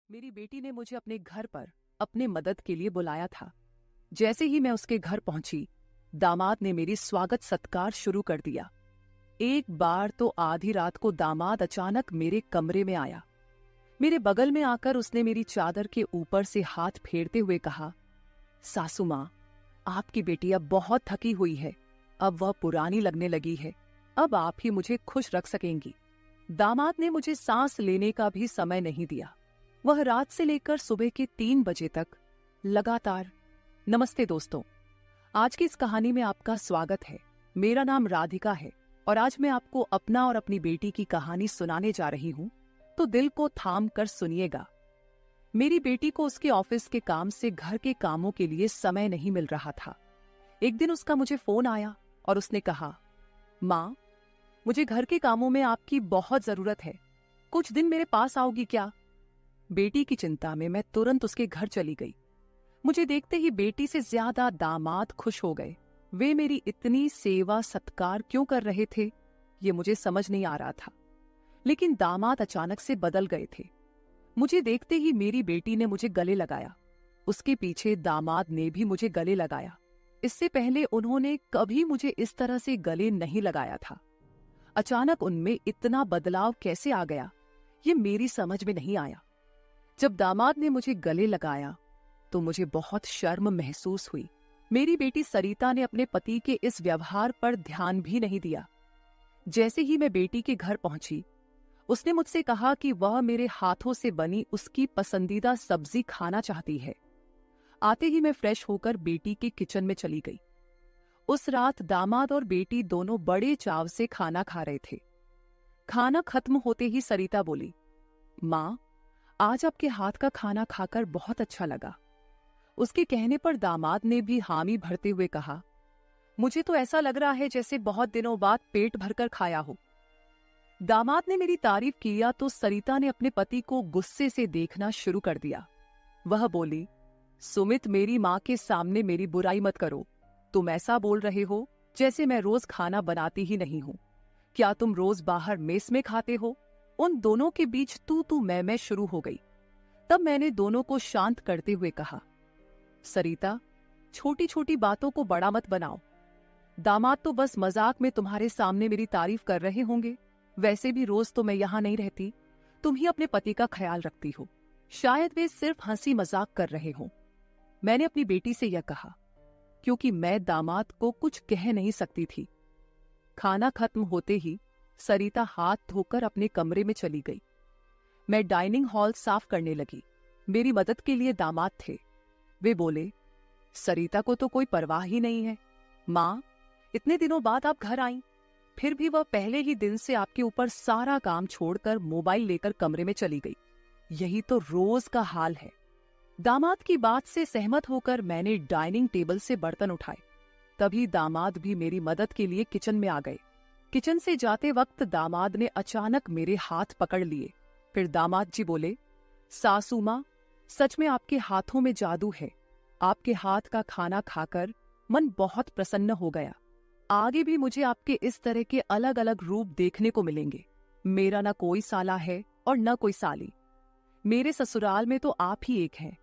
मेरी बेटी ने मुझे अपने घर पर अपने मदद के लिए बुलाया था। जैसे ही मैं उसके घर पहुंची, दामाद ने मेरी स्वागत सत्कार शुरू कर दिया। एक बार तो आधी रात को दामाद अचानक मेरे कमरे में आया। मेरे बगल में आकर उसने मेरी चादर के ऊपर से हाथ फेरते हुए कहा, सासू माँ, आपकी बेटी अब बहुत थकी हुई है। अब वह पुरानी लगने लगी है। अब आप ही मुझे खुश रख सकेंगी। दामाद ने मुझे सांस लेने का भी समय नहीं दिया। वह रात से लेकर सुबह के 3 बजे तक लगातार। नमस्ते दोस्तों, आज की इस कहानी में आपका स्वागत है। मेरा नाम राधिका है और आज मैं आपको अपना और अपनी बेटी की कहानी सुनाने जा रही हूँ, तो दिल को थाम कर सुनिएगा। मेरी बेटी को उसके ऑफिस के काम से घर के कामों के लिए समय नहीं मिल रहा था। एक दिन उसका मुझे फोन आया और उसने कहा, माँ, मुझे घर के कामों में आपकी बहुत जरूरत है। कुछ दिन मेरे पास आओगी क्या? बेटी की चिंता में मैं तुरंत उसके घर चली गई। मुझे देखते ही बेटी से ज्यादा दामाद खुश हो गए। वे मेरी इतनी सेवा सत्कार क्यों कर रहे थे, ये मुझे समझ नहीं आ रहा था। लेकिन दामाद अचानक से बदल गए थे। मुझे देखते ही मेरी बेटी ने मुझे गले लगाया। उसके पीछे दामाद ने भी मुझे गले लगाया। इससे पहले उन्होंने कभी मुझे इस तरह से गले नहीं लगाया था। अचानक उनमें इतना बदलाव कैसे आ गया, ये मेरी समझ में नहीं आया। जब दामाद ने मुझे गले लगाया तो मुझे बहुत शर्म महसूस हुई। मेरी बेटी सरिता ने अपने पति के इस व्यवहार पर ध्यान भी नहीं दिया। जैसे ही मैं बेटी के घर पहुंची, उसने मुझसे कहा कि वह मेरे हाथों से बनी उसकी पसंदीदा सब्जी खाना चाहती है। आते ही मैं फ्रेश होकर बेटी के किचन में चली गई। उस रात दामाद और बेटी दोनों बड़े चाव से खाना खा रहे थे। खाना खत्म होते ही सरिता बोली, माँ, आज आपके हाथ का खाना खाकर बहुत अच्छा लगा। उसके कहने पर दामाद ने भी हामी भरते हुए कहा, मुझे तो ऐसा लग रहा है जैसे बहुत दिनों बाद पेट भरकर खाया हो। दामाद ने मेरी तारीफ किया तो सरिता ने अपने पति को गुस्से से देखना शुरू कर दिया। वह बोली, सुमित, मेरी माँ के सामने मेरी बुराई मत करो। तुम ऐसा बोल रहे हो जैसे मैं रोज खाना बनाती ही नहीं हूँ। क्या तुम रोज बाहर मेस में खाते हो? उन दोनों के बीच तू मैं शुरू हो गई। तब मैंने दोनों को शांत करते हुए कहा, सरिता, छोटी छोटी बातों को बड़ा मत बनाओ। दामाद तो बस मजाक में तुम्हारे सामने मेरी तारीफ कर रहे होंगे। वैसे भी रोज तो मैं यहाँ नहीं रहती। तुम ही अपने पति का ख्याल रखती हो। शायद वे सिर्फ हंसी मजाक कर रहे हों। मैंने अपनी बेटी से यह कहा क्योंकि मैं दामाद को कुछ कह नहीं सकती थी। खाना खत्म होते ही सरिता हाथ धोकर अपने कमरे में चली गई। मैं डाइनिंग हॉल साफ करने लगी। मेरी मदद के लिए दामाद थे। वे बोले, सरिता को तो कोई परवाह ही नहीं है। माँ, इतने दिनों बाद आप घर आईं, फिर भी वह पहले ही दिन से आपके ऊपर सारा काम छोड़कर मोबाइल लेकर कमरे में चली गई। यही तो रोज का हाल है। दामाद की बात से सहमत होकर मैंने डाइनिंग टेबल से बर्तन उठाए। तभी दामाद भी मेरी मदद के लिए किचन में आ गए। किचन से जाते वक्त दामाद ने अचानक मेरे हाथ पकड़ लिए। फिर दामाद जी बोले, सासू माँ, सच में आपके हाथों में जादू है। आपके हाथ का खाना खाकर मन बहुत प्रसन्न हो गया। आगे भी मुझे आपके इस तरह के अलग अलग रूप देखने को मिलेंगे। मेरा न कोई साला है और न कोई साली। मेरे ससुराल में तो आप ही एक हैं।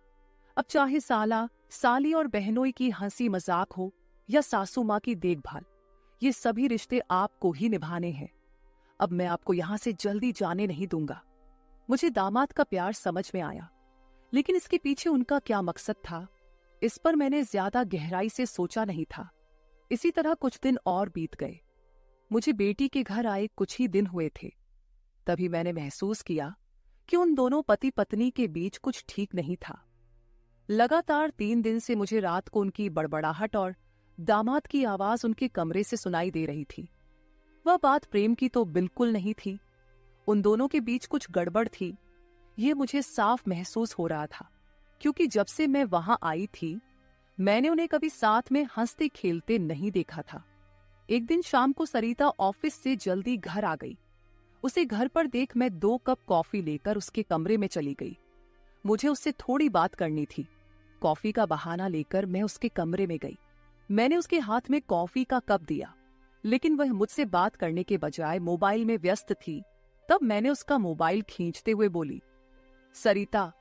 अब चाहे साला, साली और बहनोई की हंसी मजाक हो या सासू माँ की देखभाल, ये सभी रिश्ते आपको ही निभाने हैं। अब मैं आपको यहां से जल्दी जाने नहीं दूंगा। मुझे दामाद का प्यार समझ में आया, लेकिन इसके पीछे उनका क्या मकसद था, इस पर मैंने ज्यादा गहराई से सोचा नहीं था। इसी तरह कुछ दिन और बीत गए। मुझे बेटी के घर आए कुछ ही दिन हुए थे। तभी मैंने महसूस किया कि उन दोनों पति पत्नी के बीच कुछ ठीक नहीं था। लगातार 3 दिन से मुझे रात को उनकी बड़बड़ाहट और दामाद की आवाज उनके कमरे से सुनाई दे रही थी। वह बात प्रेम की तो बिल्कुल नहीं थी। उन दोनों के बीच कुछ गड़बड़ थी, ये मुझे साफ महसूस हो रहा था, क्योंकि जब से मैं वहां आई थी, मैंने उन्हें कभी साथ में हंसते खेलते नहीं देखा था। एक दिन शाम को सरिता ऑफिस से जल्दी घर आ गई। उसे घर पर देख मैं 2 कप कॉफी लेकर उसके कमरे में चली गई। मुझे उससे थोड़ी बात करनी थी। कॉफी का बहाना लेकर मैं उसके कमरे में गई। मैंने उसके हाथ में कॉफी का कप दिया, लेकिन वह मुझसे बात करने के बजाय मोबाइल में व्यस्त थी। तब मैंने उसका मोबाइल खींचते हुए बोली, सरिता,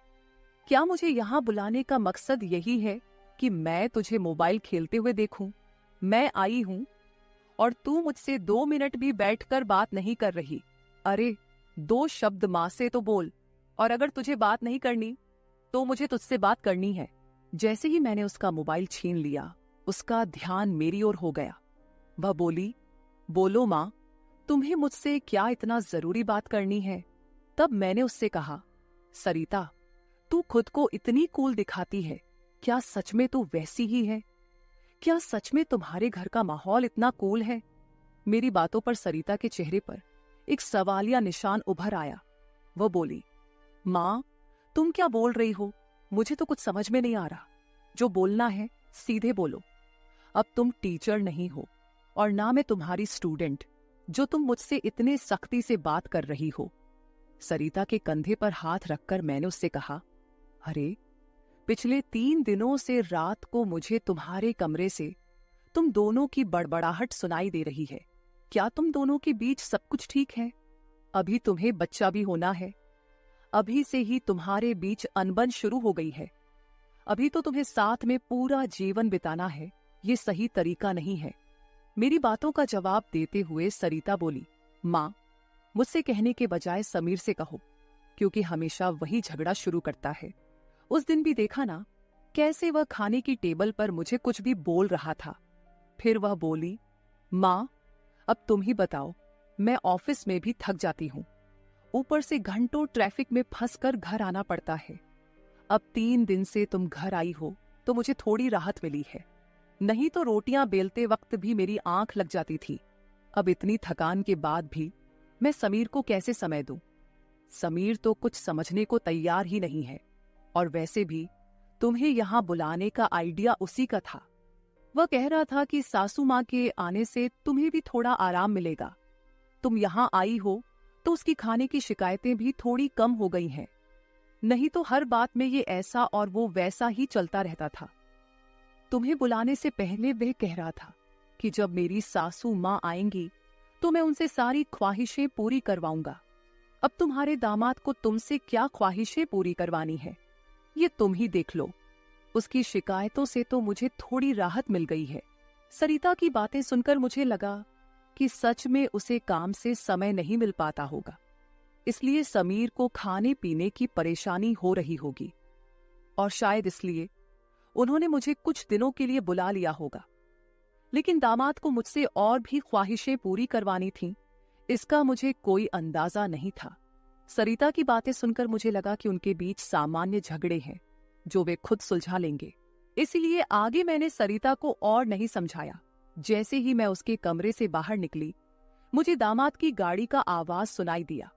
क्या मुझे यहाँ बुलाने का मकसद यही है कि मैं तुझे मोबाइल खेलते हुए देखूं? मैं आई हूं और तू मुझसे 2 मिनट भी बैठकर बात नहीं कर रही। अरे, 2 शब्द माँ से तो बोल। और अगर तुझे बात नहीं करनी तो मुझे तुझसे बात करनी है। जैसे ही मैंने उसका मोबाइल छीन लिया, उसका ध्यान मेरी ओर हो गया। वह बोली, बोलो माँ, तुम्हें मुझसे क्या इतना जरूरी बात करनी है? तब मैंने उससे कहा, सरिता, तू खुद को इतनी कूल दिखाती है, क्या सच में तू वैसी ही है? क्या सच में तुम्हारे घर का माहौल इतना कूल है? मेरी बातों पर सरिता के चेहरे पर एक सवालिया निशान उभर आया। वह बोली, माँ, तुम क्या बोल रही हो? मुझे तो कुछ समझ में नहीं आ रहा। जो बोलना है सीधे बोलो। अब तुम टीचर नहीं हो और ना मैं तुम्हारी स्टूडेंट, जो तुम मुझसे इतने सख्ती से बात कर रही हो। सरिता के कंधे पर हाथ रखकर मैंने उससे कहा, अरे, पिछले 3 दिनों से रात को मुझे तुम्हारे कमरे से तुम दोनों की बड़बड़ाहट सुनाई दे रही है। क्या तुम दोनों के बीच सब कुछ ठीक है? अभी तुम्हें बच्चा भी होना है। अभी से ही तुम्हारे बीच अनबन शुरू हो गई है। अभी तो तुम्हें साथ में पूरा जीवन बिताना है। ये सही तरीका नहीं है। मेरी बातों का जवाब देते हुए सरिता बोली, माँ, मुझसे कहने के बजाय समीर से कहो, क्योंकि हमेशा वही झगड़ा शुरू करता है। उस दिन भी देखा ना, कैसे वह खाने की टेबल पर मुझे कुछ भी बोल रहा था। फिर वह बोली, माँ, अब तुम ही बताओ, मैं ऑफिस में भी थक जाती हूँ। ऊपर से घंटों ट्रैफिक में फंसकर घर आना पड़ता है। अब 3 दिन से तुम घर आई हो तो मुझे थोड़ी राहत मिली है, नहीं तो रोटियां बेलते वक्त भी मेरी आंख लग जाती थी। अब इतनी थकान के बाद भी मैं समीर को कैसे समय दूं? समीर तो कुछ समझने को तैयार ही नहीं है। और वैसे भी तुम्हें यहां बुलाने का आइडिया उसी का था। वह कह रहा था कि सासू माँ के आने से तुम्हें भी थोड़ा आराम मिलेगा। तुम यहां आई हो तो उसकी खाने की शिकायतें भी थोड़ी कम हो गई हैं। नहीं तो हर बात में ये ऐसा और वो वैसा ही चलता रहता था। तुम्हें बुलाने से पहले वह कह रहा था कि जब मेरी सासू माँ आएंगी तो मैं उनसे सारी ख्वाहिशें पूरी करवाऊंगा। अब तुम्हारे दामाद को तुमसे क्या ख्वाहिशें पूरी करवानी है, ये तुम ही देख लो। उसकी शिकायतों से तो मुझे थोड़ी राहत मिल गई है। सरिता की बातें सुनकर मुझे लगा कि सच में उसे काम से समय नहीं मिल पाता होगा, इसलिए समीर को खाने पीने की परेशानी हो रही होगी। और शायद इसलिए उन्होंने मुझे कुछ दिनों के लिए बुला लिया होगा। लेकिन दामाद को मुझसे और भी ख्वाहिशें पूरी करवानी थीं, इसका मुझे कोई अंदाजा नहीं था। सरिता की बातें सुनकर मुझे लगा कि उनके बीच सामान्य झगड़े हैं जो वे खुद सुलझा लेंगे। इसीलिए आगे मैंने सरिता को और नहीं समझाया। जैसे ही मैं उसके कमरे से बाहर निकली, मुझे दामाद की गाड़ी का आवाज सुनाई दिया।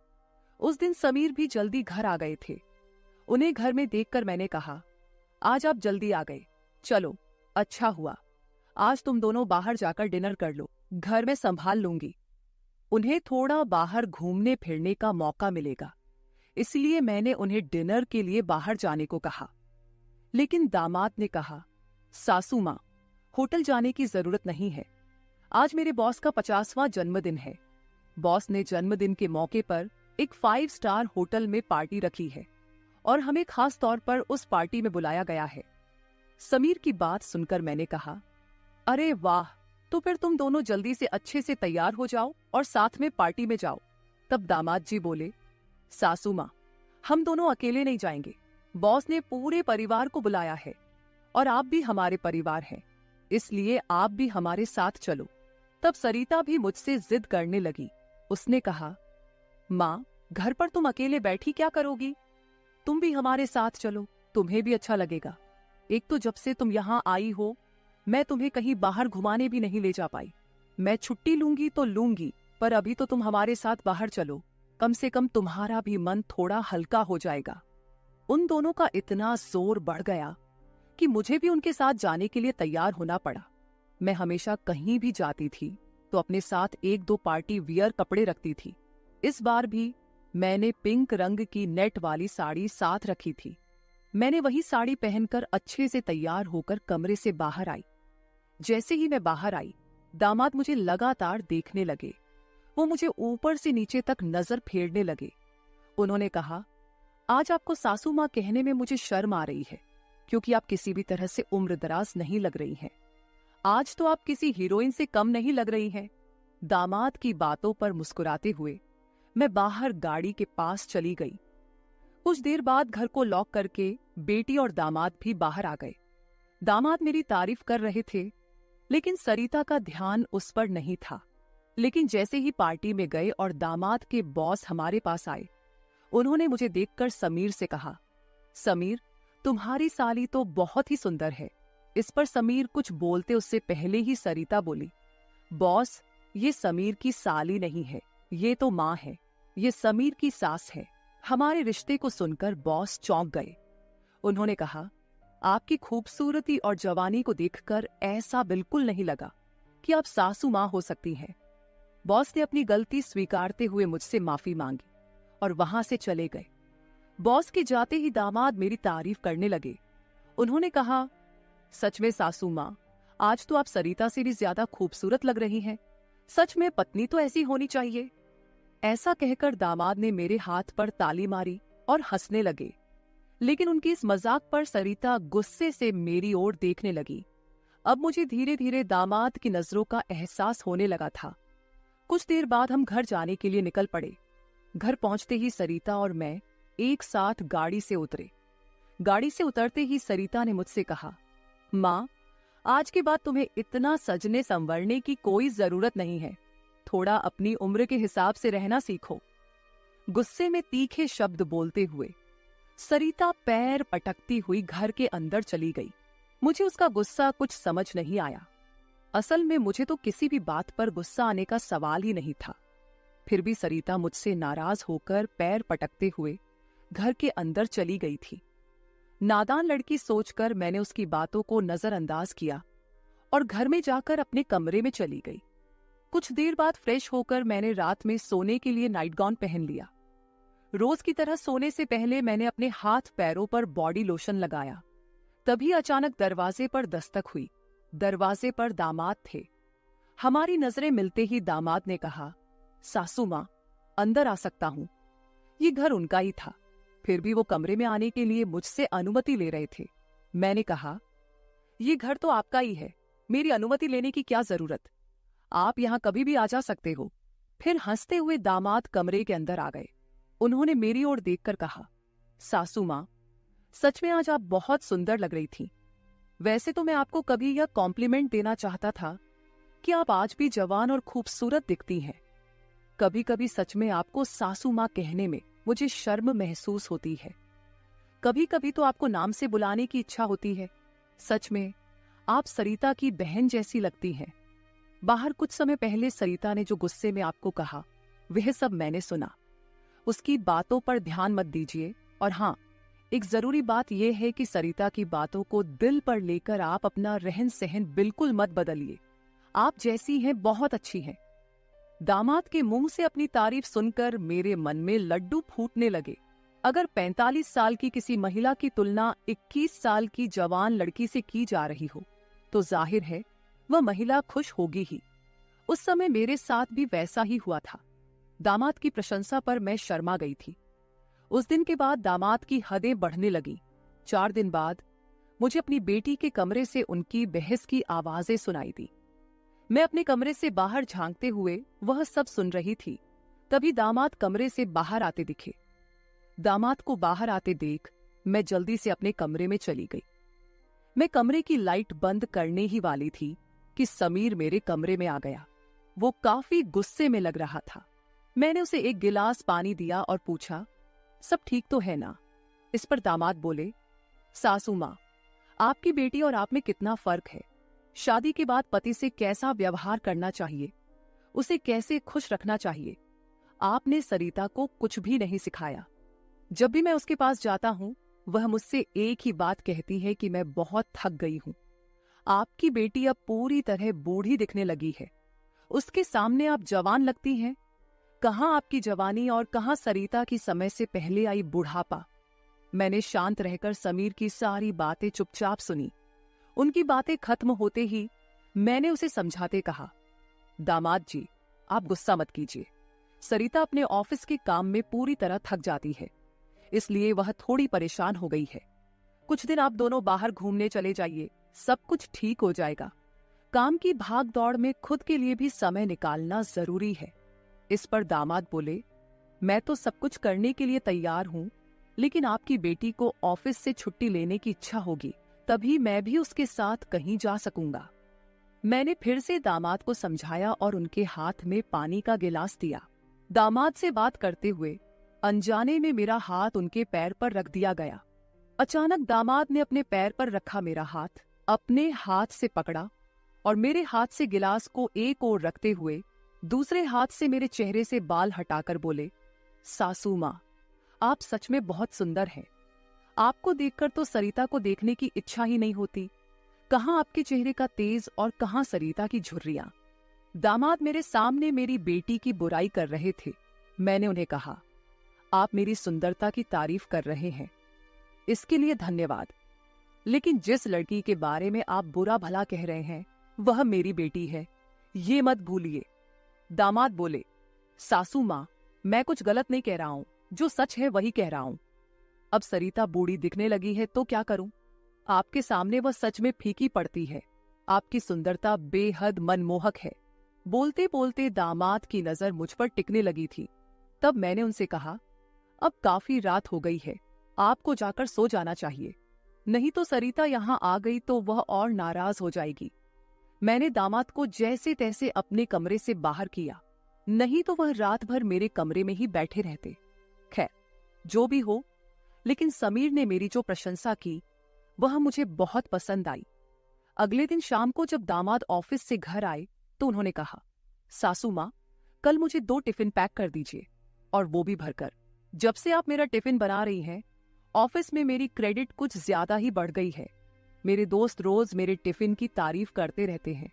उस दिन समीर भी जल्दी घर आ गए थे। उन्हें घर में देखकर मैंने कहा, आज आप जल्दी आ गए, चलो अच्छा हुआ। आज तुम दोनों बाहर जाकर डिनर कर लो, घर में संभाल लूंगी। उन्हें थोड़ा बाहर घूमने फिरने का मौका मिलेगा, इसलिए मैंने उन्हें डिनर के लिए बाहर जाने को कहा। लेकिन दामाद ने कहा, सासू माँ, होटल जाने की जरूरत नहीं है। आज मेरे बॉस का 50वां जन्मदिन है। बॉस ने जन्मदिन के मौके पर एक 5 स्टार होटल में पार्टी रखी है और हमें खास तौर पर उस पार्टी में बुलाया गया है। समीर की बात सुनकर मैंने कहा, अरे वाह, तो फिर तुम दोनों जल्दी से अच्छे से तैयार हो जाओ और साथ में पार्टी में जाओ। तब दामाद जी बोले, सासू माँ, हम दोनों अकेले नहीं जाएंगे। बॉस ने पूरे परिवार को बुलाया है और आप भी हमारे परिवार हैं, इसलिए आप भी हमारे साथ चलो। तब सरिता भी मुझसे जिद करने लगी। उसने कहा, माँ, घर पर तुम अकेले बैठी क्या करोगी? तुम भी हमारे साथ चलो, तुम्हें भी अच्छा लगेगा। एक तो जब से तुम यहाँ आई हो, मैं तुम्हें कहीं बाहर घुमाने भी नहीं ले जा पाई। मैं छुट्टी लूंगी तो लूंगी, पर अभी तो तुम हमारे साथ बाहर चलो, कम से कम तुम्हारा भी मन थोड़ा हल्का हो जाएगा। उन दोनों का इतना जोर बढ़ गया कि मुझे भी उनके साथ जाने के लिए तैयार होना पड़ा। मैं हमेशा कहीं भी जाती थी तो अपने साथ 1-2 पार्टी वियर कपड़े रखती थी। इस बार भी मैंने पिंक रंग की नेट वाली साड़ी साथ रखी थी। मैंने वही साड़ी पहनकर अच्छे से तैयार होकर कमरे से बाहर आई। जैसे ही मैं बाहर आई, दामाद मुझे लगातार देखने लगे। वो मुझे ऊपर से नीचे तक नजर फेरने लगे। उन्होंने कहा, आज आपको सासू माँ कहने में मुझे शर्म आ रही है, क्योंकि आप किसी भी तरह से उम्रदराज नहीं लग रही हैं। आज तो आप किसी हीरोइन से कम नहीं लग रही हैं। दामाद की बातों पर मुस्कुराते हुए मैं बाहर गाड़ी के पास चली गई। कुछ देर बाद घर को लॉक करके बेटी और दामाद भी बाहर आ गए। दामाद मेरी तारीफ कर रहे थे, लेकिन सरिता का ध्यान उस पर नहीं था। लेकिन जैसे ही पार्टी में गए और दामाद के बॉस हमारे पास आए, उन्होंने मुझे देखकर समीर से कहा, समीर, तुम्हारी साली तो बहुत ही सुंदर है। इस पर समीर कुछ बोलते उससे पहले ही सरिता बोली, बॉस, ये समीर की साली नहीं है, ये तो माँ है, ये समीर की सास है। हमारे रिश्ते को सुनकर बॉस चौंक गए। उन्होंने कहा, आपकी खूबसूरती और जवानी को देखकर ऐसा बिल्कुल नहीं लगा कि आप सासू माँ हो सकती हैं। बॉस ने अपनी गलती स्वीकारते हुए मुझसे माफी मांगी और वहां से चले गए। बॉस के जाते ही दामाद मेरी तारीफ करने लगे। उन्होंने कहा, सच में सासू माँ, आज तो आप सरिता से भी ज्यादा खूबसूरत लग रही हैं। सच में पत्नी तो ऐसी होनी चाहिए। ऐसा कहकर दामाद ने मेरे हाथ पर ताली मारी और हंसने लगे। लेकिन उनकी इस मजाक पर सरिता गुस्से से मेरी ओर देखने लगी। अब मुझे धीरे धीरे दामाद की नजरों का एहसास होने लगा था। कुछ देर बाद हम घर जाने के लिए निकल पड़े। घर पहुंचते ही सरिता और मैं एक साथ गाड़ी से उतरे। गाड़ी से उतरते ही सरिता ने मुझसे कहा, माँ, आज के बाद तुम्हें इतना सजने संवरने की कोई जरूरत नहीं है। थोड़ा अपनी उम्र के हिसाब से रहना सीखो। गुस्से में तीखे शब्द बोलते हुए सरिता पैर पटकती हुई घर के अंदर चली गई। मुझे उसका गुस्सा कुछ समझ नहीं आया। असल में मुझे तो किसी भी बात पर गुस्सा आने का सवाल ही नहीं था। फिर भी सरिता मुझसे नाराज होकर पैर पटकते हुए घर के अंदर चली गई थी। नादान लड़की सोचकर मैंने उसकी बातों को नजरअंदाज किया और घर में जाकर अपने कमरे में चली गई। कुछ देर बाद फ्रेश होकर मैंने रात में सोने के लिए नाइट गाउन पहन लिया। रोज की तरह सोने से पहले मैंने अपने हाथ पैरों पर बॉडी लोशन लगाया। तभी अचानक दरवाजे पर दस्तक हुई। दरवाजे पर दामाद थे। हमारी नजरें मिलते ही दामाद ने कहा, सासू माँ, अंदर आ सकता हूं। ये घर उनका ही था, फिर भी वो कमरे में आने के लिए मुझसे अनुमति ले रहे थे। मैंने कहा, ये घर तो आपका ही है, मेरी अनुमति लेने की क्या जरूरत? आप यहां कभी भी आ जा सकते हो। फिर हंसते हुए दामाद कमरे के अंदर आ गए। उन्होंने मेरी ओर देखकर कहा, सासू माँ, सच में आज आप बहुत सुंदर लग रही थी। वैसे तो मैं आपको कभी यह कॉम्प्लीमेंट देना चाहता था कि आप आज भी जवान और खूबसूरत दिखती हैं। कभी कभी सच में आपको सासू माँ कहने में मुझे शर्म महसूस होती है। कभी कभी तो आपको नाम से बुलाने की इच्छा होती है। सच में आप सरिता की बहन जैसी लगती हैं। बाहर कुछ समय पहले सरिता ने जो गुस्से में आपको कहा, वह सब मैंने सुना। उसकी बातों पर ध्यान मत दीजिए। और हाँ, एक जरूरी बात यह है कि सरिता की बातों को दिल पर लेकर आप अपना रहन सहन बिल्कुल मत बदलिए। आप जैसी हैं बहुत अच्छी हैं। दामाद के मुंह से अपनी तारीफ सुनकर मेरे मन में लड्डू फूटने लगे। अगर 45 साल की किसी महिला की तुलना 21 साल की जवान लड़की से की जा रही हो, तो जाहिर है वह महिला खुश होगी ही। उस समय मेरे साथ भी वैसा ही हुआ था। दामाद की प्रशंसा पर मैं शर्मा गई थी। उस दिन के बाद दामाद की हदें बढ़ने लगी। 4 दिन बाद मुझे अपनी बेटी के कमरे से उनकी बहस की आवाजें सुनाई दी। मैं अपने कमरे से बाहर झांकते हुए वह सब सुन रही थी। तभी दामाद कमरे से बाहर आते दिखे। दामाद को बाहर आते देख मैं जल्दी से अपने कमरे में चली गई। मैं कमरे की लाइट बंद करने ही वाली थी कि समीर मेरे कमरे में आ गया। वो काफी गुस्से में लग रहा था। मैंने उसे एक गिलास पानी दिया और पूछा, सब ठीक तो है ना? इस पर दामाद बोले, सासू माँ, आपकी बेटी और आप में कितना फर्क है। शादी के बाद पति से कैसा व्यवहार करना चाहिए, उसे कैसे खुश रखना चाहिए, आपने सरिता को कुछ भी नहीं सिखाया। जब भी मैं उसके पास जाता हूं, वह मुझसे एक ही बात कहती है कि मैं बहुत थक गई हूं। आपकी बेटी अब पूरी तरह बूढ़ी दिखने लगी है। उसके सामने आप जवान लगती हैं। कहां आपकी जवानी और कहां सरिता की समय से पहले आई बुढ़ापा। मैंने शांत रहकर समीर की सारी बातें चुपचाप सुनी। उनकी बातें खत्म होते ही मैंने उसे समझाते कहा, दामाद जी, आप गुस्सा मत कीजिए। सरिता अपने ऑफिस के काम में पूरी तरह थक जाती है। इसलिए वह थोड़ी परेशान हो गई है। कुछ दिन आप दोनों बाहर घूमने चले जाइए, सब कुछ ठीक हो जाएगा। काम की भाग दौड़ में खुद के लिए भी समय निकालना जरूरी है। इस पर दामाद बोले, मैं तो सब कुछ करने के लिए तैयार हूँ, लेकिन आपकी बेटी को ऑफिस से छुट्टी लेने की इच्छा होगी, तभी मैं भी उसके साथ कहीं जा सकूंगा। मैंने फिर से दामाद को समझाया और उनके हाथ में पानी का गिलास दिया। दामाद से बात करते हुए अनजाने में मेरा हाथ उनके पैर पर रख दिया गया। अचानक दामाद ने अपने पैर पर रखा मेरा हाथ अपने हाथ से पकड़ा और मेरे हाथ से गिलास को एक ओर रखते हुए दूसरे हाथ से मेरे चेहरे से बाल हटाकर बोले, सासू माँ, आप सच में बहुत सुंदर हैं। आपको देखकर तो सरिता को देखने की इच्छा ही नहीं होती। कहाँ आपके चेहरे का तेज और कहाँ सरिता की झुर्रियां। दामाद मेरे सामने मेरी बेटी की बुराई कर रहे थे। मैंने उन्हें कहा, आप मेरी सुंदरता की तारीफ कर रहे हैं, इसके लिए धन्यवाद, लेकिन जिस लड़की के बारे में आप बुरा भला कह रहे हैं वह मेरी बेटी है, ये मत भूलिए। दामाद बोले, सासू माँ, मैं कुछ गलत नहीं कह रहा हूं, जो सच है वही कह रहा हूं। अब सरिता बूढ़ी दिखने लगी है तो क्या करूं? आपके सामने वह सच में फीकी पड़ती है। आपकी सुंदरता बेहद मनमोहक है। बोलते बोलते दामाद की नजर मुझ पर टिकने लगी थी। तब मैंने उनसे कहा, अब काफी रात हो गई है, आपको जाकर सो जाना चाहिए, नहीं तो सरिता यहाँ आ गई तो वह और नाराज हो जाएगी। मैंने दामाद को जैसे तैसे अपने कमरे से बाहर किया, नहीं तो वह रात भर मेरे कमरे में ही बैठे रहते। खैर, जो भी हो, लेकिन समीर ने मेरी जो प्रशंसा की वह मुझे बहुत पसंद आई। अगले दिन शाम को जब दामाद ऑफिस से घर आए तो उन्होंने कहा, सासू माँ, कल मुझे 2 टिफिन पैक कर दीजिए, और वो भी भरकर। जब से आप मेरा टिफिन बना रही हैं, ऑफिस में मेरी क्रेडिट कुछ ज्यादा ही बढ़ गई है। मेरे दोस्त रोज मेरे टिफिन की तारीफ करते रहते हैं,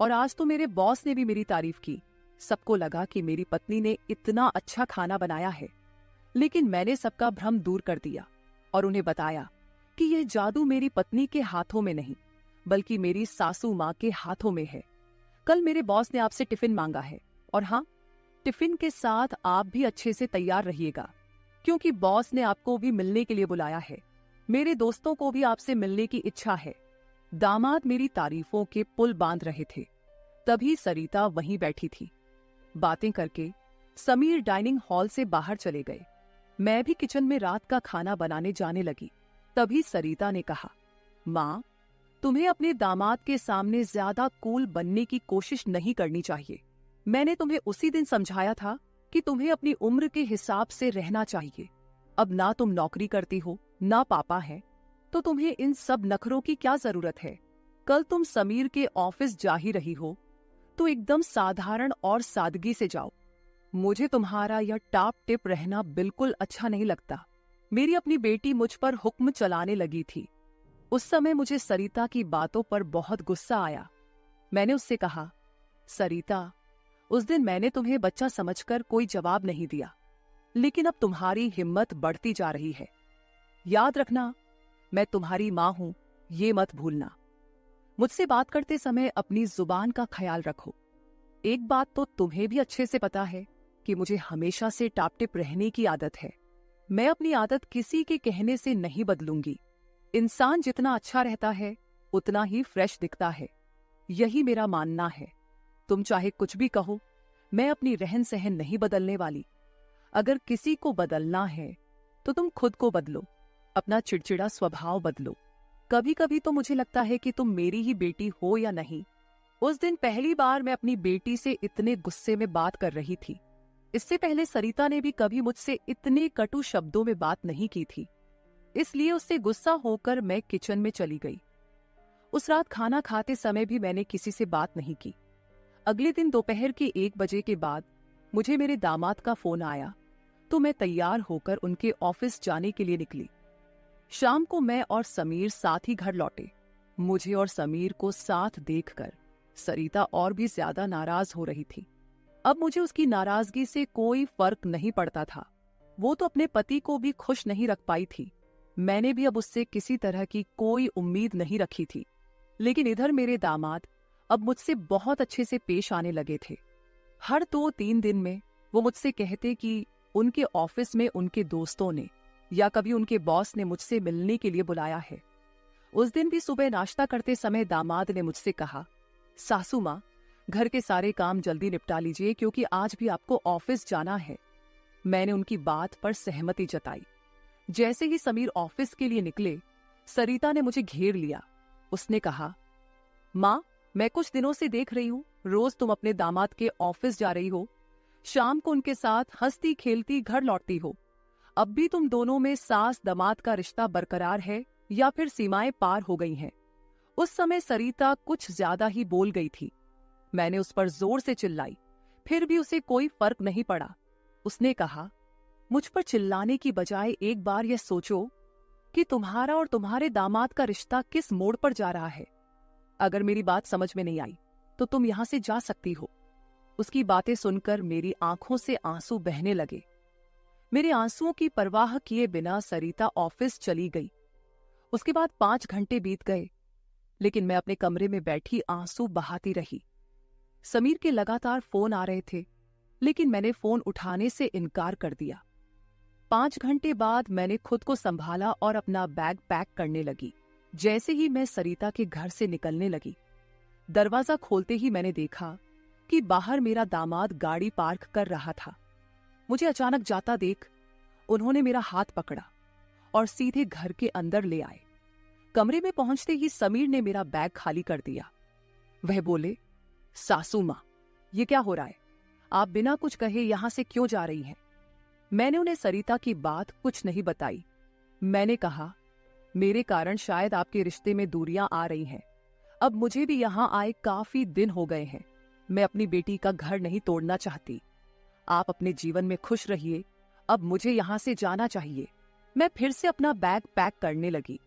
और आज तो मेरे बॉस ने भी मेरी तारीफ की। सबको लगा कि मेरी पत्नी ने इतना अच्छा खाना बनाया है, लेकिन मैंने सबका भ्रम दूर कर दिया और उन्हें बताया कि यह जादू मेरी पत्नी के हाथों में नहीं, बल्कि मेरी सासू माँ के हाथों में है। कल मेरे बॉस ने आपसे टिफिन मांगा है, और हाँ, टिफिन के साथ आप भी अच्छे से तैयार रहिएगा, क्योंकि बॉस ने आपको भी मिलने के लिए बुलाया है। मेरे दोस्तों को भी आपसे मिलने की इच्छा है। दामाद मेरी तारीफों के पुल बांध रहे थे, तभी सरिता वहीं बैठी थी। बातें करके समीर डाइनिंग हॉल से बाहर चले गए। मैं भी किचन में रात का खाना बनाने जाने लगी। तभी सरिता ने कहा, माँ, तुम्हें अपने दामाद के सामने ज्यादा कूल बनने की कोशिश नहीं करनी चाहिए। मैंने तुम्हें उसी दिन समझाया था कि तुम्हें अपनी उम्र के हिसाब से रहना चाहिए। अब ना तुम नौकरी करती हो, ना पापा है, तो तुम्हें इन सब नखरों की क्या जरूरत है? कल तुम समीर के ऑफिस जा ही रही हो, तो एकदम साधारण और सादगी से जाओ। मुझे तुम्हारा यह टाप टिप रहना बिल्कुल अच्छा नहीं लगता। मेरी अपनी बेटी मुझ पर हुक्म चलाने लगी थी। उस समय मुझे सरिता की बातों पर बहुत गुस्सा आया। मैंने उससे कहा, सरिता, उस दिन मैंने तुम्हें बच्चा समझकर कोई जवाब नहीं दिया, लेकिन अब तुम्हारी हिम्मत बढ़ती जा रही है। याद रखना, मैं तुम्हारी माँ हूं, ये मत भूलना। मुझसे बात करते समय अपनी जुबान का ख्याल रखो। एक बात तो तुम्हें भी अच्छे से पता है कि मुझे हमेशा से टापटिप रहने की आदत है। मैं अपनी आदत किसी के कहने से नहीं बदलूंगी। इंसान जितना अच्छा रहता है उतना ही फ्रेश दिखता है, यही मेरा मानना है। तुम चाहे कुछ भी कहो, मैं अपनी रहन सहन नहीं बदलने वाली। अगर किसी को बदलना है तो तुम खुद को बदलो, अपना चिड़चिड़ा स्वभाव बदलो। कभी कभी तो मुझे लगता है कि तुम मेरी ही बेटी हो या नहीं। उस दिन पहली बार मैं अपनी बेटी से इतने गुस्से में बात कर रही थी। इससे पहले सरिता ने भी कभी मुझसे इतने कटु शब्दों में बात नहीं की थी। इसलिए उससे गुस्सा होकर मैं किचन में चली गई। उस रात खाना खाते समय भी मैंने किसी से बात नहीं की। अगले दिन दोपहर के 1 बजे के बाद मुझे मेरे दामाद का फोन आया, तो मैं तैयार होकर उनके ऑफिस जाने के लिए निकली। शाम को मैं और समीर साथ ही घर लौटे। मुझे और समीर को साथ देखकर सरिता और भी ज्यादा नाराज हो रही थी। अब मुझे उसकी नाराजगी से कोई फर्क नहीं पड़ता था। वो तो अपने पति को भी खुश नहीं रख पाई थी। मैंने भी अब उससे किसी तरह की कोई उम्मीद नहीं रखी थी। लेकिन इधर मेरे दामाद अब मुझसे बहुत अच्छे से पेश आने लगे थे। हर 2-3 दिन में वो मुझसे कहते कि उनके ऑफिस में उनके दोस्तों ने या कभी उनके बॉस ने मुझसे मिलने के लिए बुलाया है। उस दिन भी सुबह नाश्ता करते समय दामाद ने मुझसे कहा, सासू माँ, घर के सारे काम जल्दी निपटा लीजिए क्योंकि आज भी आपको ऑफिस जाना है। मैंने उनकी बात पर सहमति जताई। जैसे ही समीर ऑफिस के लिए निकले, सरिता ने मुझे घेर लिया। उसने कहा, माँ, मैं कुछ दिनों से देख रही हूँ रोज तुम अपने दामाद के ऑफिस जा रही हो, शाम को उनके साथ हंसती खेलती घर लौटती हो। अब भी तुम दोनों में सास दामाद का रिश्ता बरकरार है या फिर सीमाएं पार हो गई हैं? उस समय सरिता कुछ ज्यादा ही बोल गई थी। मैंने उस पर जोर से चिल्लाई, फिर भी उसे कोई फर्क नहीं पड़ा। उसने कहा, मुझ पर चिल्लाने की बजाय एक बार यह सोचो कि तुम्हारा और तुम्हारे दामाद का रिश्ता किस मोड़ पर जा रहा है। अगर मेरी बात समझ में नहीं आई तो तुम यहां से जा सकती हो। उसकी बातें सुनकर मेरी आंखों से आंसू बहने लगे। मेरे आंसुओं की परवाह किए बिना सरिता ऑफिस चली गई। उसके बाद 5 घंटे बीत गए, लेकिन मैं अपने कमरे में बैठी आंसू बहाती रही। समीर के लगातार फोन आ रहे थे, लेकिन मैंने फोन उठाने से इनकार कर दिया। 5 घंटे बाद मैंने खुद को संभाला और अपना बैग पैक करने लगी। जैसे ही मैं सरिता के घर से निकलने लगी, दरवाजा खोलते ही मैंने देखा कि बाहर मेरा दामाद गाड़ी पार्क कर रहा था। मुझे अचानक जाता देख उन्होंने मेरा हाथ पकड़ा और सीधे घर के अंदर ले आए। कमरे में पहुंचते ही समीर ने मेरा बैग खाली कर दिया। वह बोले, सासू मां, ये क्या हो रहा है? आप बिना कुछ कहे यहां से क्यों जा रही हैं? मैंने उन्हें सरिता की बात कुछ नहीं बताई। मैंने कहा, मेरे कारण शायद आपके रिश्ते में दूरियां आ रही हैं। अब मुझे भी यहां आए काफी दिन हो गए हैं। मैं अपनी बेटी का घर नहीं तोड़ना चाहती। आप अपने जीवन में खुश रहिए, अब मुझे यहां से जाना चाहिए। मैं फिर से अपना बैग पैक करने लगी।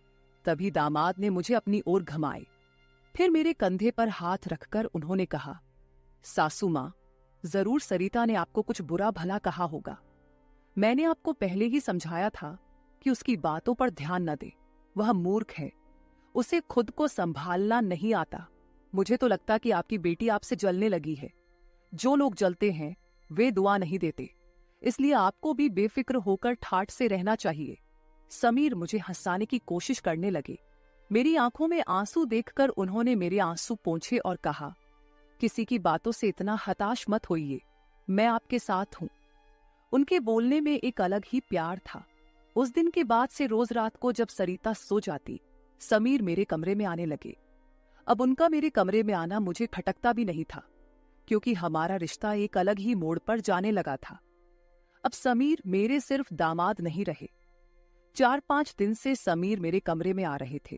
तभी दामाद ने मुझे अपनी ओर घुमाए। फिर मेरे कंधे पर हाथ रखकर उन्होंने कहा, सासू मां, जरूर सरिता ने आपको कुछ बुरा भला कहा होगा। मैंने आपको पहले ही समझाया था कि उसकी बातों पर ध्यान न दे। वह मूर्ख है, उसे खुद को संभालना नहीं आता। मुझे तो लगता कि आपकी बेटी आपसे जलने लगी है। जो लोग जलते हैं वे दुआ नहीं देते, इसलिए आपको भी बेफिक्र होकर ठाठ से रहना चाहिए। समीर मुझे हंसाने की कोशिश करने लगे। मेरी आंखों में आंसू देखकर उन्होंने मेरे आंसू पोंछे और कहा, किसी की बातों से इतना हताश मत होइए, मैं आपके साथ हूं। उनके बोलने में एक अलग ही प्यार था। उस दिन के बाद से रोज रात को जब सरिता सो जाती, समीर मेरे कमरे में आने लगे। अब उनका मेरे कमरे में आना मुझे खटकता भी नहीं था, क्योंकि हमारा रिश्ता एक अलग ही मोड़ पर जाने लगा था। अब समीर मेरे सिर्फ दामाद नहीं रहे। 4-5 दिन से समीर मेरे कमरे में आ रहे थे।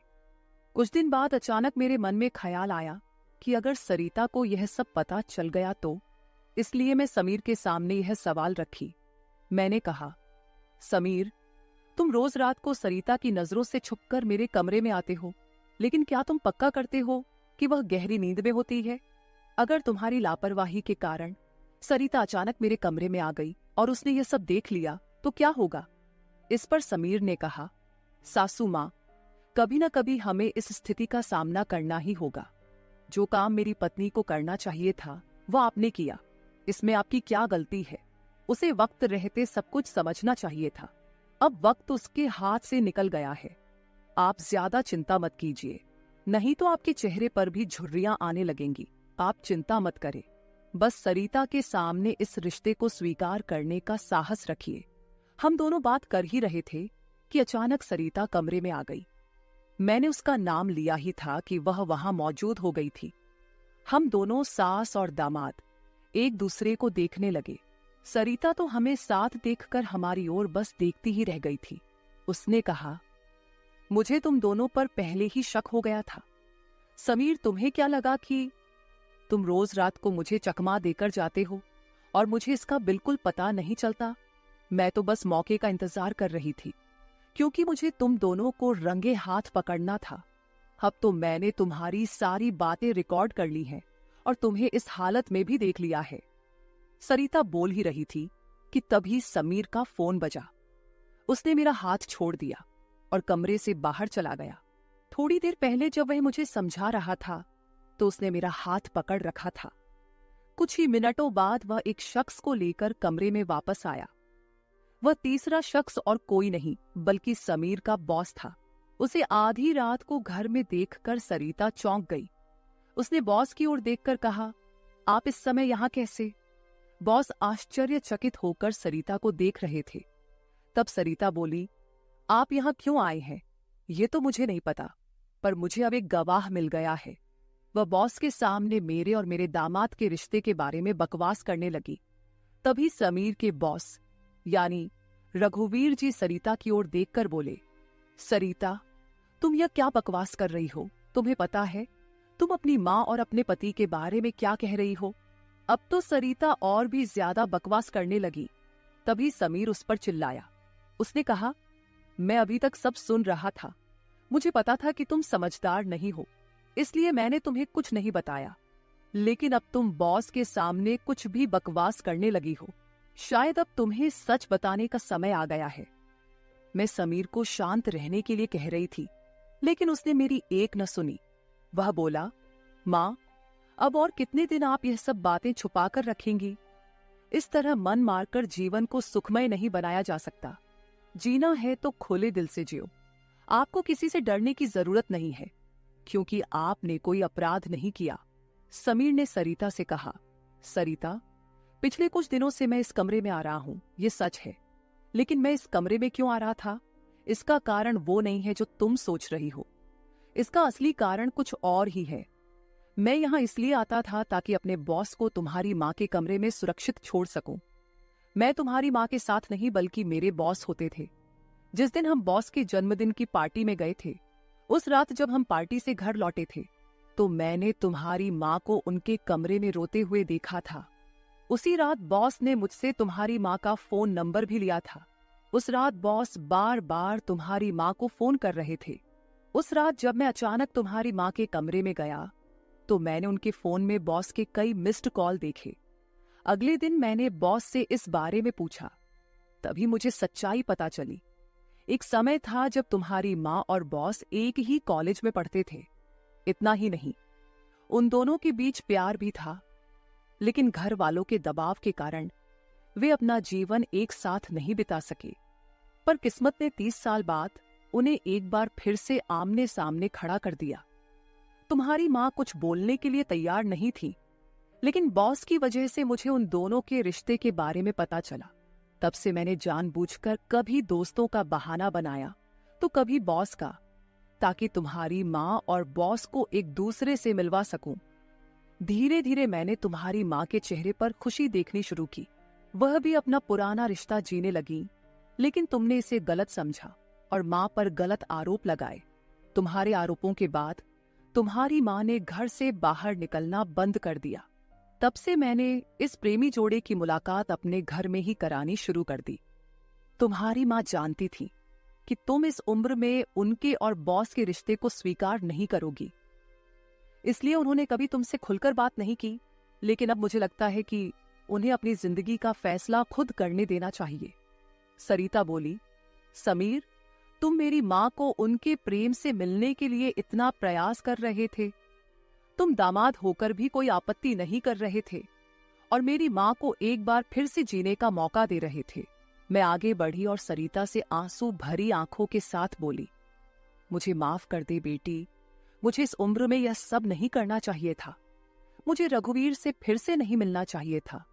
कुछ दिन बाद अचानक मेरे मन में ख्याल आया कि अगर सरिता को यह सब पता चल गया तो, इसलिए मैं समीर के सामने यह सवाल रखी। मैंने कहा, समीर, तुम रोज रात को सरिता की नजरों से छुपकर मेरे कमरे में आते हो, लेकिन क्या तुम पक्का करते हो कि वह गहरी नींद में होती है? अगर तुम्हारी लापरवाही के कारण सरिता अचानक मेरे कमरे में आ गई और उसने यह सब देख लिया तो क्या होगा? इस पर समीर ने कहा, सासू मां, कभी न कभी हमें इस स्थिति का सामना करना ही होगा। जो काम मेरी पत्नी को करना चाहिए था वह आपने किया, इसमें आपकी क्या गलती है? उसे वक्त रहते सब कुछ समझना चाहिए था। अब वक्त उसके हाथ से निकल गया है। आप ज्यादा चिंता मत कीजिए, नहीं तो आपके चेहरे पर भी झुर्रियां आने लगेंगी। आप चिंता मत करें, बस सरिता के सामने इस रिश्ते को स्वीकार करने का साहस रखिए। हम दोनों बात कर ही रहे थे कि अचानक सरिता कमरे में आ गई। मैंने उसका नाम लिया ही था कि वह वहां मौजूद हो गई थी। हम दोनों सास और दामाद एक दूसरे को देखने लगे। सरिता तो हमें साथ देखकर हमारी ओर बस देखती ही रह गई थी। उसने कहा, मुझे तुम दोनों पर पहले ही शक हो गया था। समीर, तुम्हें क्या लगा कि तुम रोज रात को मुझे चकमा देकर जाते हो और मुझे इसका बिल्कुल पता नहीं चलता? मैं तो बस मौके का इंतजार कर रही थी, क्योंकि मुझे तुम दोनों को रंगे हाथ पकड़ना था। अब तो मैंने तुम्हारी सारी बातें रिकॉर्ड कर ली हैं और तुम्हें इस हालत में भी देख लिया है। सरिता बोल ही रही थी कि तभी समीर का फोन बजा। उसने मेरा हाथ छोड़ दिया और कमरे से बाहर चला गया। थोड़ी देर पहले जब वह मुझे समझा रहा था तो उसने मेरा हाथ पकड़ रखा था। कुछ ही मिनटों बाद वह एक शख्स को लेकर कमरे में वापस आया। वह तीसरा शख्स और कोई नहीं बल्कि समीर का बॉस था। उसे आधी रात को घर में देखकर सरिता चौंक गई। उसने बॉस की ओर देखकर कहा, आप इस समय यहाँ कैसे? बॉस आश्चर्यचकित होकर सरिता को देख रहे थे। तब सरिता बोली, आप यहाँ क्यों आए हैं ये तो मुझे नहीं पता, पर मुझे अब एक गवाह मिल गया है। वह बॉस के सामने मेरे और मेरे दामाद के रिश्ते के बारे में बकवास करने लगी। तभी समीर के बॉस यानी रघुवीर जी सरिता की ओर देखकर बोले, सरिता, तुम यह क्या बकवास कर रही हो? तुम्हें पता है तुम अपनी माँ और अपने पति के बारे में क्या कह रही हो? अब तो सरिता और भी ज्यादा बकवास करने लगी। तभी समीर उस पर चिल्लाया। उसने कहा, मैं अभी तक सब सुन रहा था। मुझे पता था कि तुम समझदार नहीं हो, इसलिए मैंने तुम्हें कुछ नहीं बताया। लेकिन अब तुम बॉस के सामने कुछ भी बकवास करने लगी हो। शायद अब तुम्हें सच बताने का समय आ गया है। मैं समीर को शांत रहने के लिए कह रही थी, लेकिन उसने मेरी एक न सुनी। वह बोला, माँ, अब और कितने दिन आप यह सब बातें छुपा कर रखेंगी? इस तरह मन मारकर जीवन को सुखमय नहीं बनाया जा सकता। जीना है तो खुले दिल से जियो। आपको किसी से डरने की जरूरत नहीं है, क्योंकि आपने कोई अपराध नहीं किया। समीर ने सरिता से कहा, सरिता, पिछले कुछ दिनों से मैं इस कमरे में आ रहा हूं, ये सच है। लेकिन मैं इस कमरे में क्यों आ रहा था, इसका कारण वो नहीं है जो तुम सोच रही हो। इसका असली कारण कुछ और ही है। मैं यहां इसलिए आता था ताकि अपने बॉस को तुम्हारी माँ के कमरे में सुरक्षित छोड़ सकूं। मैं तुम्हारी माँ के साथ नहीं बल्कि मेरे बॉस होते थे। जिस दिन हम बॉस के जन्मदिन की पार्टी में गए थे, उस रात जब हम पार्टी से घर लौटे थे, तो मैंने तुम्हारी माँ को उनके कमरे में रोते हुए देखा था। उसी रात बॉस ने मुझसे तुम्हारी माँ का फोन नंबर भी लिया था। उस रात बॉस बार बार तुम्हारी माँ को फोन कर रहे थे। उस रात जब मैं अचानक तुम्हारी माँ के कमरे में गया, तो मैंने उनके फोन में बॉस के कई मिस्ड कॉल देखे। अगले दिन मैंने बॉस से इस बारे में पूछा, तभी मुझे सच्चाई पता चली। एक समय था जब तुम्हारी माँ और बॉस एक ही कॉलेज में पढ़ते थे। इतना ही नहीं, उन दोनों के बीच प्यार भी था, लेकिन घर वालों के दबाव के कारण वे अपना जीवन एक साथ नहीं बिता सके। पर किस्मत ने 30 साल बाद उन्हें एक बार फिर से आमने सामने खड़ा कर दिया। तुम्हारी माँ कुछ बोलने के लिए तैयार नहीं थी, लेकिन बॉस की वजह से मुझे उन दोनों के रिश्ते के बारे में पता चला। तब से मैंने जानबूझकर कभी दोस्तों का बहाना बनाया तो कभी बॉस का, ताकि तुम्हारी माँ और बॉस को एक दूसरे से मिलवा सकूं। धीरे धीरे मैंने तुम्हारी माँ के चेहरे पर खुशी देखनी शुरू की। वह भी अपना पुराना रिश्ता जीने लगी, लेकिन तुमने इसे गलत समझा और माँ पर गलत आरोप लगाए। तुम्हारे आरोपों के बाद तुम्हारी माँ ने घर से बाहर निकलना बंद कर दिया। तब से मैंने इस प्रेमी जोड़े की मुलाकात अपने घर में ही करानी शुरू कर दी। तुम्हारी माँ जानती थी कि तुम इस उम्र में उनके और बॉस के रिश्ते को स्वीकार नहीं करोगी, इसलिए उन्होंने कभी तुमसे खुलकर बात नहीं की। लेकिन अब मुझे लगता है कि उन्हें अपनी जिंदगी का फैसला खुद करने देना चाहिए। सरिता बोली, समीर, तुम मेरी माँ को उनके प्रेम से मिलने के लिए इतना प्रयास कर रहे थे। तुम दामाद होकर भी कोई आपत्ति नहीं कर रहे थे और मेरी माँ को एक बार फिर से जीने का मौका दे रहे थे। मैं आगे बढ़ी और सरिता से आंसू भरी आंखों के साथ बोली, मुझे माफ कर दे बेटी, मुझे इस उम्र में यह सब नहीं करना चाहिए था। मुझे रघुवीर से फिर से नहीं मिलना चाहिए था।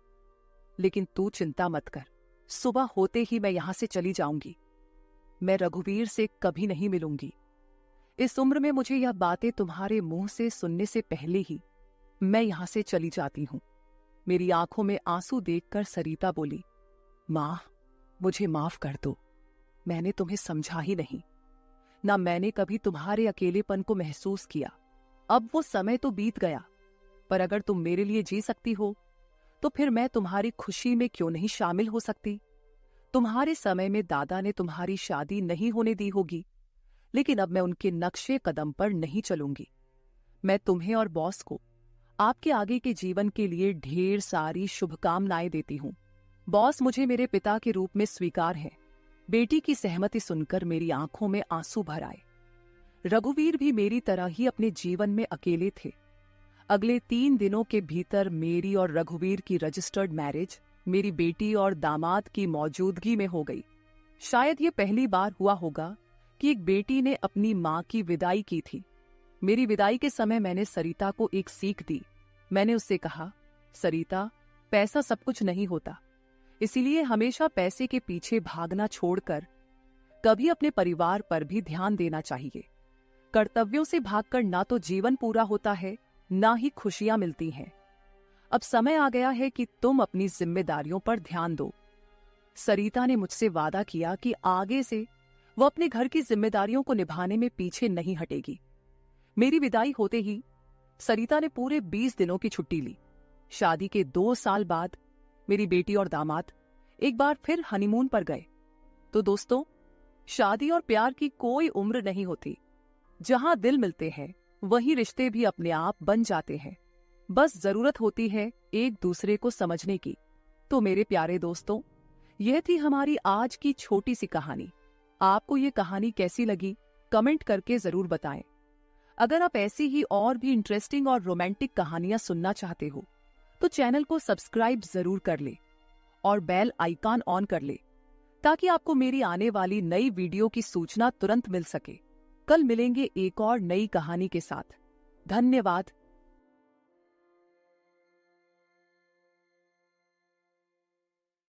लेकिन तू चिंता मत कर, सुबह होते ही मैं यहां से चली जाऊंगी। मैं रघुवीर से कभी नहीं मिलूंगी। इस उम्र में मुझे यह बातें तुम्हारे मुंह से सुनने से पहले ही मैं यहां से चली जाती हूं। मेरी आंखों में आंसू देखकर सरिता बोली, मां, मुझे माफ कर दो। मैंने तुम्हें समझा ही नहीं, ना मैंने कभी तुम्हारे अकेलेपन को महसूस किया। अब वो समय तो बीत गया, पर अगर तुम मेरे लिए जी सकती हो तो फिर मैं तुम्हारी खुशी में क्यों नहीं शामिल हो सकती। तुम्हारे समय में दादा ने तुम्हारी शादी नहीं होने दी होगी, लेकिन अब मैं उनके नक्शे कदम पर नहीं चलूंगी। मैं तुम्हें और बॉस को आपके आगे के जीवन के लिए ढेर सारी शुभकामनाएं देती हूं। बॉस मुझे मेरे पिता के रूप में स्वीकार है। बेटी की सहमति सुनकर मेरी आंखों में आंसू भर आए। रघुवीर भी मेरी तरह ही अपने जीवन में अकेले थे। अगले 3 दिनों के भीतर मेरी और रघुवीर की रजिस्टर्ड मैरिज मेरी बेटी और दामाद की मौजूदगी में हो गई। शायद ये पहली बार हुआ होगा कि एक बेटी ने अपनी मां की विदाई की थी। मेरी विदाई के समय मैंने सरिता को एक सीख दी। मैंने उससे कहा, सरिता, पैसा सब कुछ नहीं होता, इसीलिए हमेशा पैसे के पीछे भागना छोड़कर कभी अपने परिवार पर भी ध्यान देना चाहिए। कर्तव्यों से भागकर ना तो जीवन पूरा होता है, ना ही खुशियां मिलती हैं। अब समय आ गया है कि तुम अपनी जिम्मेदारियों पर ध्यान दो। सरिता ने मुझसे वादा किया कि आगे से वो अपने घर की जिम्मेदारियों को निभाने में पीछे नहीं हटेगी। मेरी विदाई होते ही सरिता ने पूरे 20 दिनों की छुट्टी ली। शादी के 2 साल बाद मेरी बेटी और दामाद एक बार फिर हनीमून पर गए। तो दोस्तों, शादी और प्यार की कोई उम्र नहीं होती। जहां दिल मिलते हैं वहीं रिश्ते भी अपने आप बन जाते हैं। बस जरूरत होती है एक दूसरे को समझने की। तो मेरे प्यारे दोस्तों, यह थी हमारी आज की छोटी सी कहानी। आपको ये कहानी कैसी लगी कमेंट करके जरूर बताएं। अगर आप ऐसी ही और भी इंटरेस्टिंग और रोमांटिक कहानियां सुनना चाहते हो तो चैनल को सब्सक्राइब जरूर कर ले और बेल आइकॉन ऑन कर ले, ताकि आपको मेरी आने वाली नई वीडियो की सूचना तुरंत मिल सके। कल मिलेंगे एक और नई कहानी के साथ। धन्यवाद।